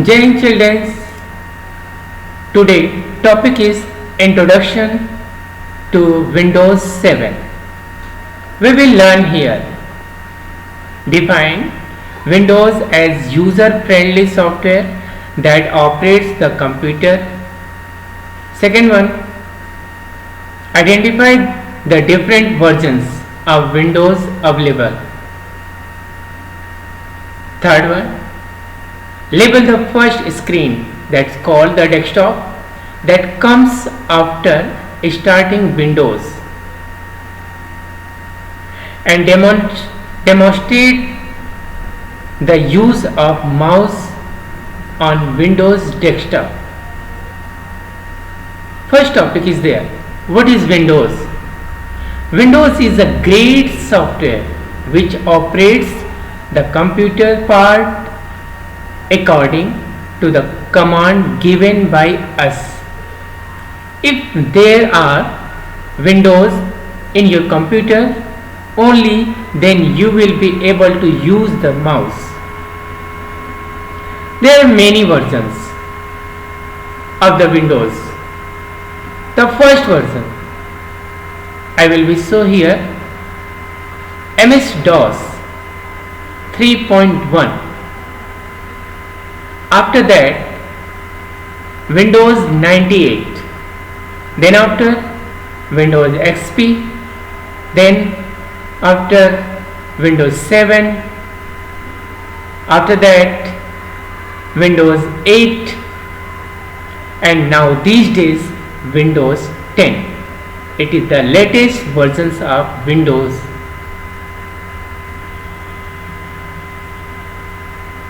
Jai Hind children, today topic is Introduction to Windows 7. We will learn here define Windows as user-friendly software that operates the computer. Second one, identify the different versions of Windows available. Third one, label the first screen that's called the desktop that comes after starting Windows, and demonstrate the use of mouse on Windows desktop. First topic is there. What is Windows? Windows is a great software which operates the computer part according to the command given by us. If there are windows in your computer, only then you will be able to use the mouse. There are many versions of the Windows. The first version I will be show here, MS-DOS 3.1. After that, Windows 98. Then after, Windows XP. Then after, Windows 7. After that, Windows 8. And now these days, Windows 10. It is the latest versions of Windows.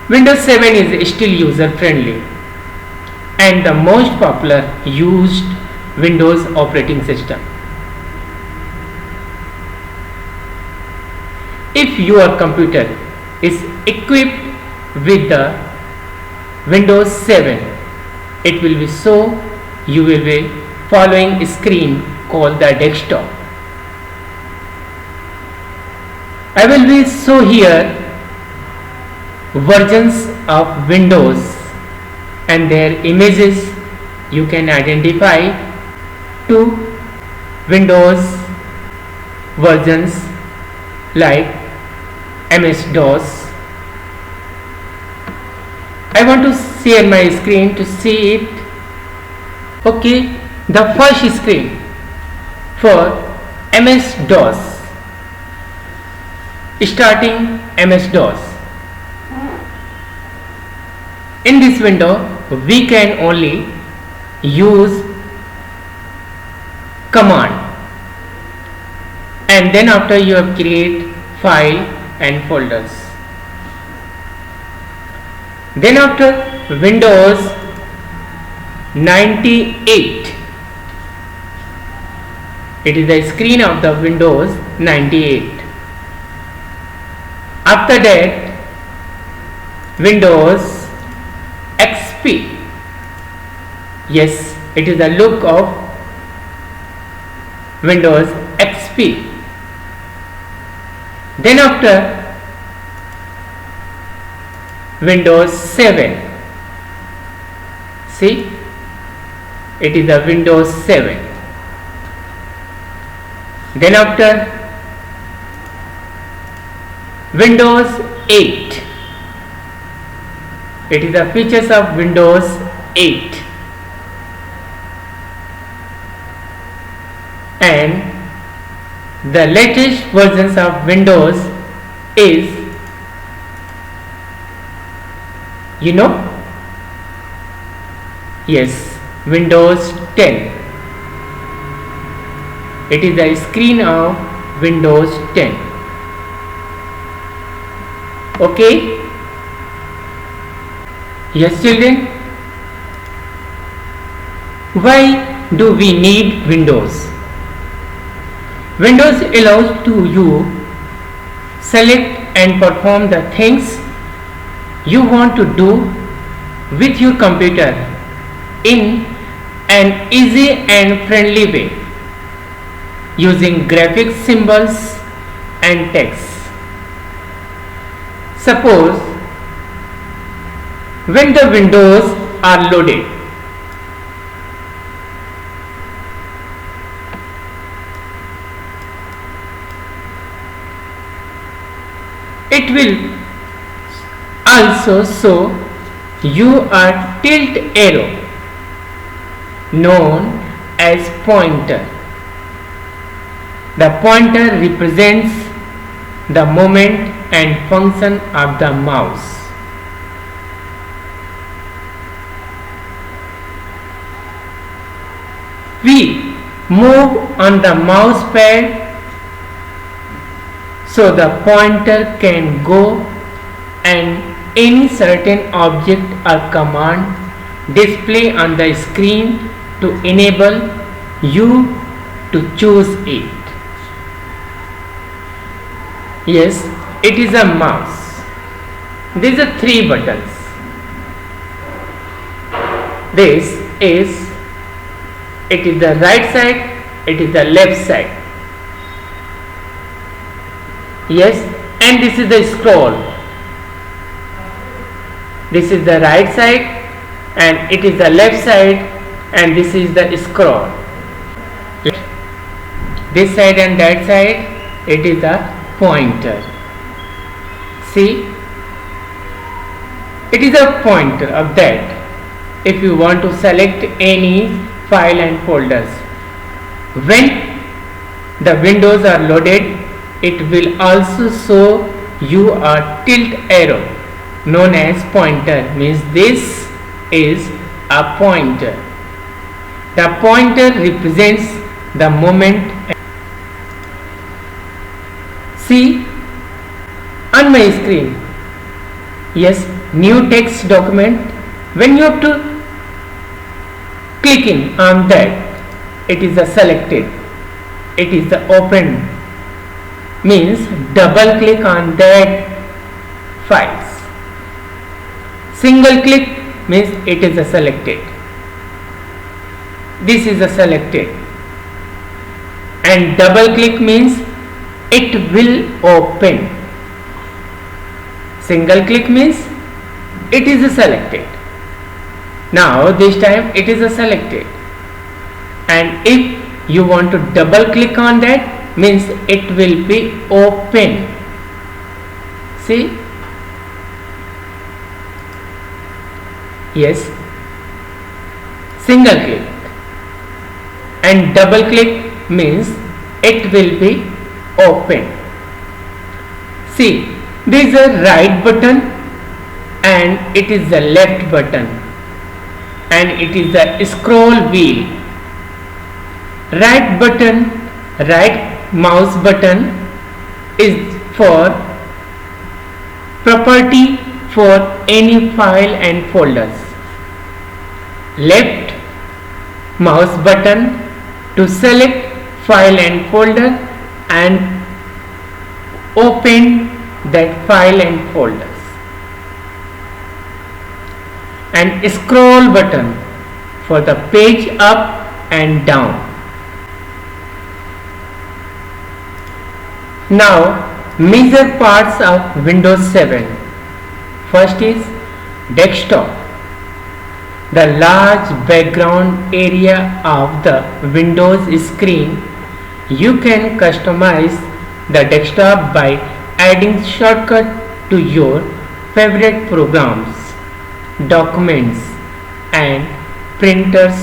Windows 7 is still user friendly and the most popular used Windows operating system. If your computer is equipped with the Windows 7, it will be so you will be following a screen called the desktop. I will be show here versions of Windows and their images. You can identify two Windows versions like MS-DOS. I want to share my screen to see it. Okay, the first screen for MS-DOS, starting MS-DOS. In this window, we can only use command, and then after you have create file and folders. Then after Windows 98, it is the screen of the Windows 98. After that, Windows XP. Yes, it is the look of Windows XP. Then after Windows 7. See, it is the Windows 7. Then after Windows 8. It is the features of Windows 8. And the latest versions of Windows is, yes, Windows 10. It is the screen of Windows 10. Okay. Yes children, why do we need Windows? Windows allows to you select and perform the things you want to do with your computer in an easy and friendly way using graphic symbols and text. Suppose when the windows are loaded. It will also show you a tilt arrow known as pointer. The pointer represents the movement and function of the mouse. We move on the mouse pad so the pointer can go and any certain object or command display on the screen to enable you to choose it. Yes, it is a mouse. These are 3 buttons. It is the right side, it is the left side. Yes, and this is the scroll. This is the right side and it is the left side, and this is the scroll. This side and that side, it is the pointer. See, it is a pointer of that. If you want to select any file and folders, when the windows are loaded, it will also show you a tilt arrow known as pointer. Means this is a pointer. The pointer represents the moment. See on my screen, yes, new text document. When you have to clicking on that, it is a selected, it is the open. Means double click on that files. Single click means it is a selected. This is a selected, and double click means it will open. Single click means it is a selected. Now this time it is a selected, and if you want to double click on that, means it will be open. See, yes, single click and double click means it will be open. See, there is a right button and it is the left button, and it is the scroll wheel. Right button, right mouse button is for property for any file and folders. Left mouse button to select file and folder and open that file and folders. And scroll button for the page up and down. Now major parts of Windows 7. First is desktop. The large background area of the Windows screen. You can customize the desktop by adding shortcut to your favorite programs, documents and printers.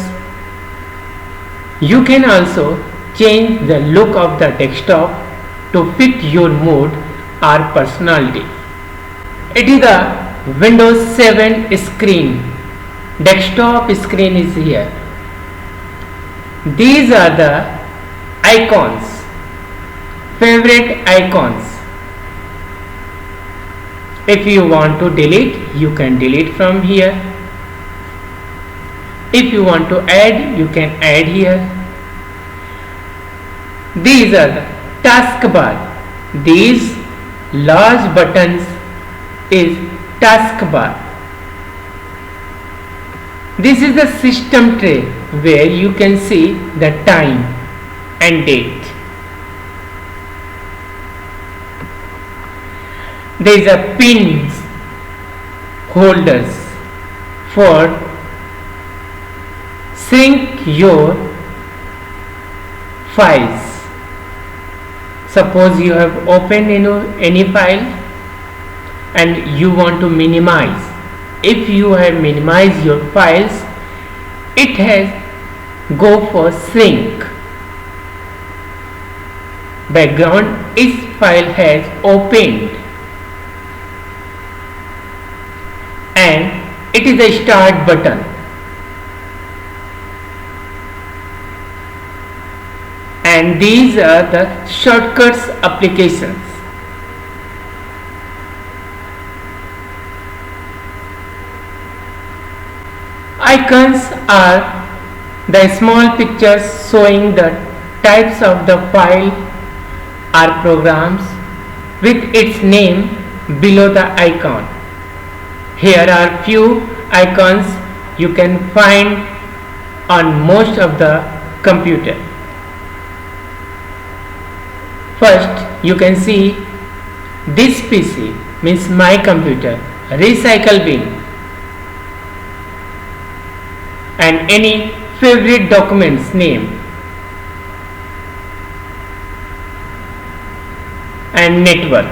You can also change the look of the desktop to fit your mood or personality. It is the Windows 7 screen. Desktop screen is here. These are the icons, favorite icons. If you want to delete, you can delete from here. If you want to add, you can add here. These are the taskbar. These large buttons is taskbar. This is the system tray where you can see the time and date. There is a pins, holders, for shrink your files. Suppose you have opened any file and you want to minimize. If you have minimized your files, it has go for shrink. Background is file has opened and it is a start button. And these are the shortcuts applications. Icons are the small pictures showing the types of the file or programs with its name below the icon. Here are few icons you can find on most of the computer. First, you can see this PC means my computer, recycle bin, and any favorite documents name and network.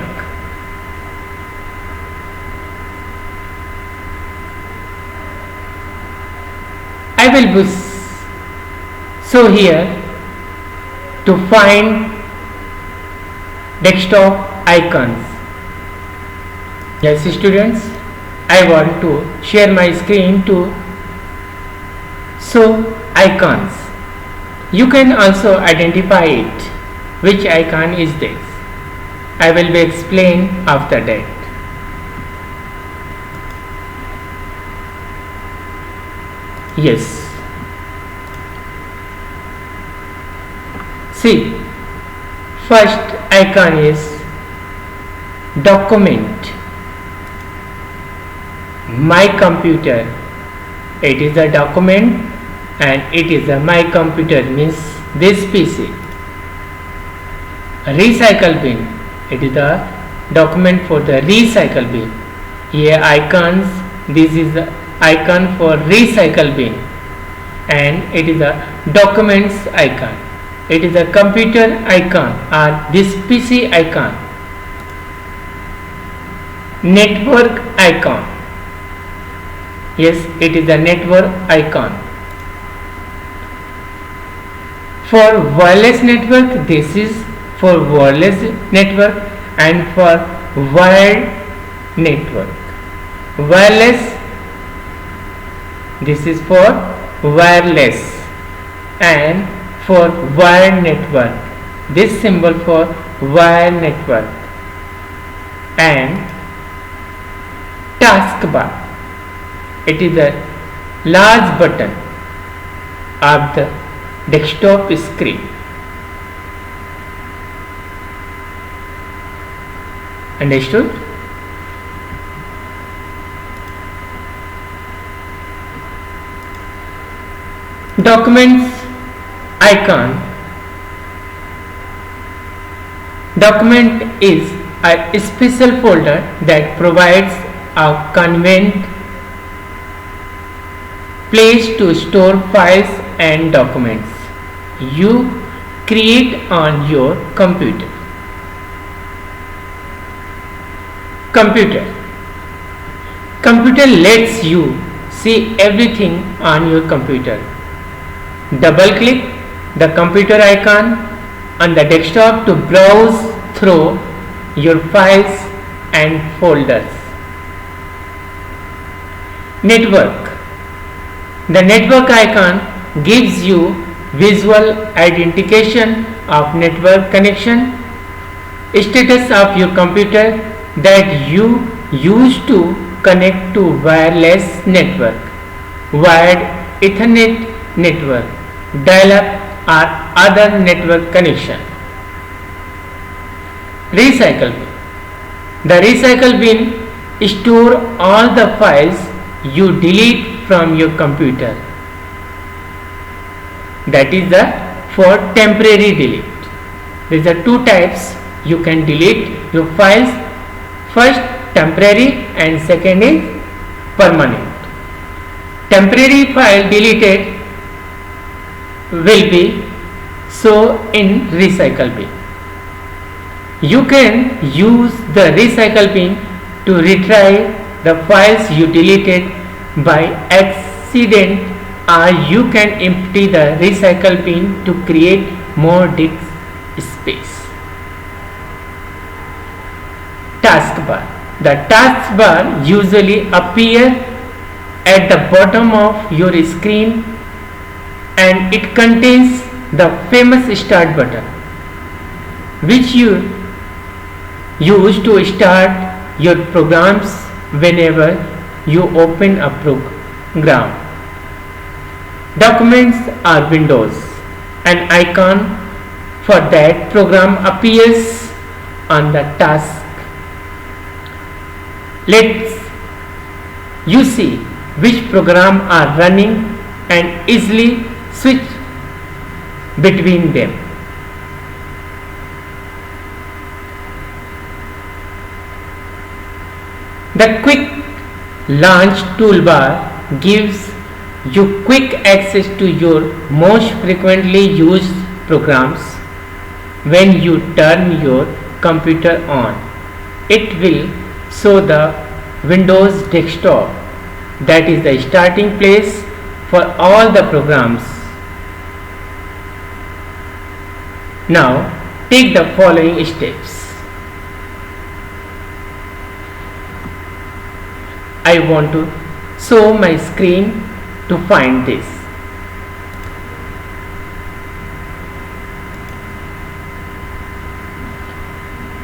I will show here to find desktop icons. Yes, students, I want to share my screen to show icons. You can also identify it. Which icon is this? I will be explain after that. Yes. See, first icon is document. My computer. It is a document and it is a my computer means this PC. Recycle bin. It is the document for the recycle bin. Here icons. This is the icon for recycle bin and it is a documents icon. It is a computer icon or this PC icon. Network icon. Yes, it is a network icon. For wireless network, this is for wireless network, and for wired network. Wireless, this is for wireless, and for wired network, this symbol for wired network. And taskbar, it is a large button of the desktop screen. Understood? Documents icon. Document is a special folder that provides a convenient place to store files and documents you create on your computer. Computer lets you see everything on your computer. Double click the computer icon on the desktop to browse through your files and folders. Network. The network icon gives you visual identification of network connection, status of your computer that you use to connect to wireless network, wired Ethernet network, dial-up or other network connection. Recycle bin. The recycle bin store all the files you delete from your computer. That is the for temporary delete. There are two types you can delete your files. First temporary and second is permanent. temporary file deleted will be so in recycle bin. You can use the recycle bin to retrieve the files you deleted by accident, or you can empty the recycle bin to create more disk space. Taskbar. The taskbar usually appear at the bottom of your screen, and it contains the famous start button, which you use to start your programs whenever you open a program. Documents are windows. An icon for that program appears on the task. Let's you see which program are running and easily switch between them. The quick launch toolbar gives you quick access to your most frequently used programs. When you turn your computer on, it will show the Windows desktop, that is the starting place for all the programs. Now take the following steps. I want to show my screen to find this.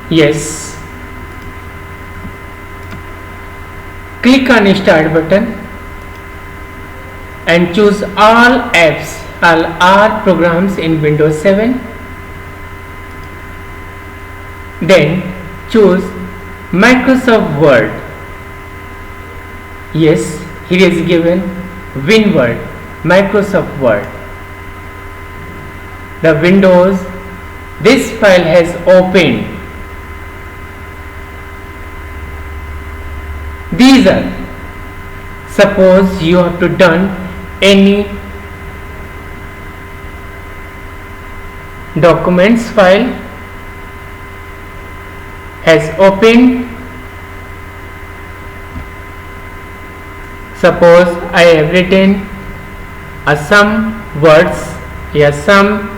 Yes. Click on Start button and choose all apps, all R programs in Windows 7. Then choose Microsoft Word. Yes, here is given WinWord, Microsoft Word. The Windows, this file has opened. These are, suppose you have to done any documents file has opened. Suppose I have written some words, some